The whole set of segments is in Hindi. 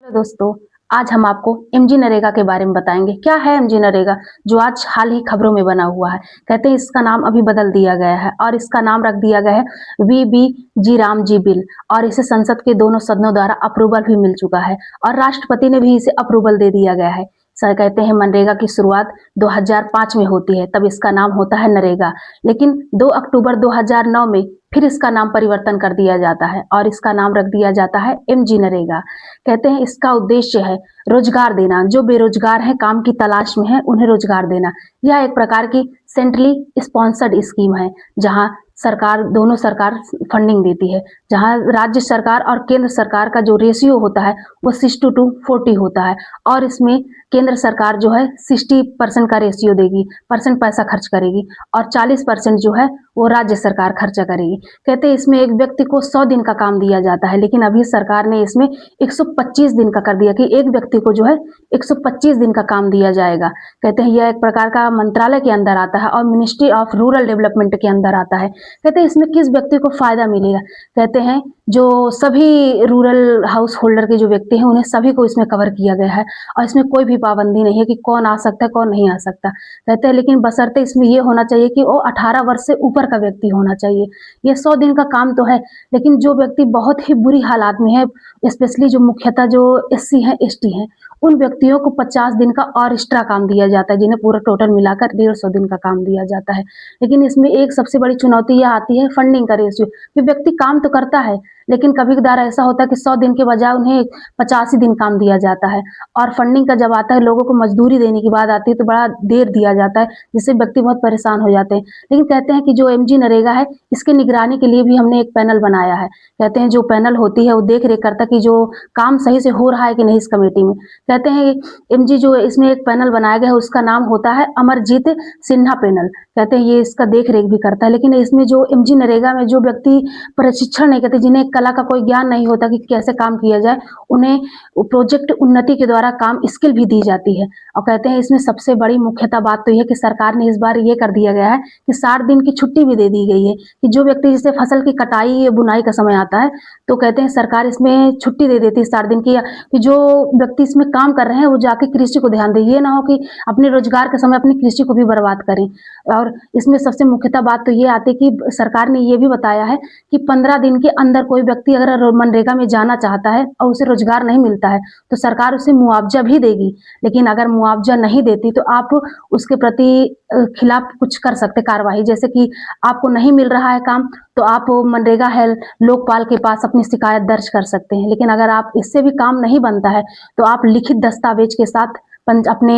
हेलो दोस्तों, आज हम आपको एमजी नरेगा के बारे में बताएंगे। क्या है एमजी नरेगा, जो आज हाल ही खबरों में बना हुआ है। कहते हैं इसका नाम अभी बदल दिया गया है और इसका नाम रख दिया गया है वीबी जी राम जी बिल, और इसे संसद के दोनों सदनों द्वारा अप्रूवल भी मिल चुका है और राष्ट्रपति ने भी इसे अप्रूवल दे दिया गया है। सर कहते हैं मनरेगा की शुरुआत 2005 में होती है, तब इसका नाम होता है नरेगा, लेकिन 2 अक्टूबर 2009 में फिर इसका नाम परिवर्तन कर दिया जाता है और इसका नाम रख दिया जाता है एमजी नरेगा। कहते हैं इसका उद्देश्य है रोजगार देना, जो बेरोजगार हैं, काम की तलाश में हैं, उन्हें रोजगार देना। यह एक प्रकार की सेंट्रली स्पॉन्सर्ड स्कीम है, जहां सरकार, दोनों सरकार फंडिंग देती है, जहां राज्य सरकार और केंद्र सरकार का जो रेशियो होता है वो 60:40 होता है, और इसमें केंद्र सरकार जो है 60% का रेशियो देगी, परसेंट पैसा खर्च करेगी, और 40% जो है वो राज्य सरकार खर्चा करेगी। कहते हैं इसमें एक व्यक्ति को 100 दिन का काम दिया जाता है, लेकिन अभी सरकार ने इसमें 125 दिन का कर दिया कि एक व्यक्ति को जो है 125 दिन का काम दिया जाएगा। कहते हैं यह एक प्रकार का मंत्रालय के अंदर आता है और मिनिस्ट्री ऑफ रूरल डेवलपमेंट के अंदर आता है। कहते हैं इसमें किस व्यक्ति को फायदा मिलेगा। कहते हैं जो सभी रूरल हाउस होल्डर के जो व्यक्ति हैं उन्हें सभी को इसमें कवर किया गया है, और इसमें कोई भी पाबंदी नहीं है कि कौन आ सकता है कौन नहीं आ सकता। कहते हैं लेकिन बशर्ते इसमें ये होना चाहिए कि वो 18 वर्ष से ऊपर का व्यक्ति होना चाहिए। ये 100 दिन का काम तो है, लेकिन जो व्यक्ति बहुत ही बुरी हालात में है, स्पेशली जो मुख्यतः जो एससी हैं, एसटी हैं, उन व्यक्तियों को 50 दिन का और एक्स्ट्रा काम दिया जाता है, जिन्हें पूरा टोटल मिलाकर 150 दिन का काम दिया जाता है। लेकिन इसमें एक सबसे बड़ी चुनौती यह आती है फंडिंग का रेशियो, कि व्यक्ति काम तो करता है, लेकिन कभी कदार ऐसा होता है कि 100 दिन के बजाय उन्हें 85 दिन काम दिया जाता है, और फंडिंग का जब आता है, लोगों को मजदूरी देने की बात आती है तो बड़ा देर दिया जाता है, जिससे व्यक्ति बहुत परेशान हो जाते हैं। लेकिन कहते हैं कि जो एमजी नरेगा है, इसके निगरानी के लिए भी हमने एक पैनल बनाया है। कहते हैं जो पैनल होती है वो देख रेख करता है कि जो काम सही से हो रहा है कि नहीं इस कमेटी में। कहते हैं एमजी जो इसमें एक पैनल बनाया गया है उसका नाम होता है अमरजीत सिन्हा पैनल। कहते हैं ये इसका देख रेख भी करता है। लेकिन इसमें जो एमजी नरेगा में जो व्यक्ति प्रशिक्षण नहीं करते, जिन्हें कला का कोई ज्ञान नहीं होता कि कैसे काम किया जाए, उन्हें प्रोजेक्ट उन्नति के द्वारा काम स्किल भी दी जाती है। और कहते हैं इसमें सबसे बड़ी मुख्यतः बात तो यह कि सरकार ने इस बार ये कर दिया गया है कि 60 दिन की छुट्टी भी दे दी गई है, कि जो व्यक्ति जैसे फसल की कटाई या बुनाई का समय आता है तो कहते हैं सरकार इसमें छुट्टी दे देती है 60 दिन की, कि जो व्यक्ति इसमें काम कर रहे हैं वो जाके कृषि को ध्यान दे, ये ना हो कि अपने रोजगार के समय अपनी कृषि को भी बर्बाद करें। और इसमें सबसे मुख्यतः बात तो ये आती है कि सरकार ने ये भी बताया है कि 15 दिन के अंदर कोई व्यक्ति अगर मनरेगा में जाना चाहता है और उसे रोजगार नहीं मिलता है तो सरकार उसे मुआवजा भी देगी। लेकिन अगर मुआवजा नहीं देती तो आप उसके प्रति खिलाफ कुछ कर सकते कार्रवाई, जैसे कि आपको नहीं मिल रहा है काम तो आप मनरेगा हेल्प लोकपाल के पास अपनी शिकायत दर्ज कर सकते हैं। लेकिन अगर आप इससे भी काम नहीं बनता है तो आप लिखित दस्तावेज के साथ अपने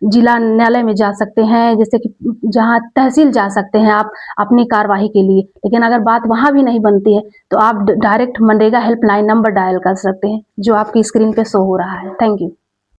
जिला न्यायालय में जा सकते हैं, जैसे कि जहां तहसील जा सकते हैं आप अपनी कार्यवाही के लिए। लेकिन अगर बात वहां भी नहीं बनती है तो आप direct MNREGA helpline number dial कर सकते हैं, जो आपकी स्क्रीन पे शो हो रहा है। Thank you.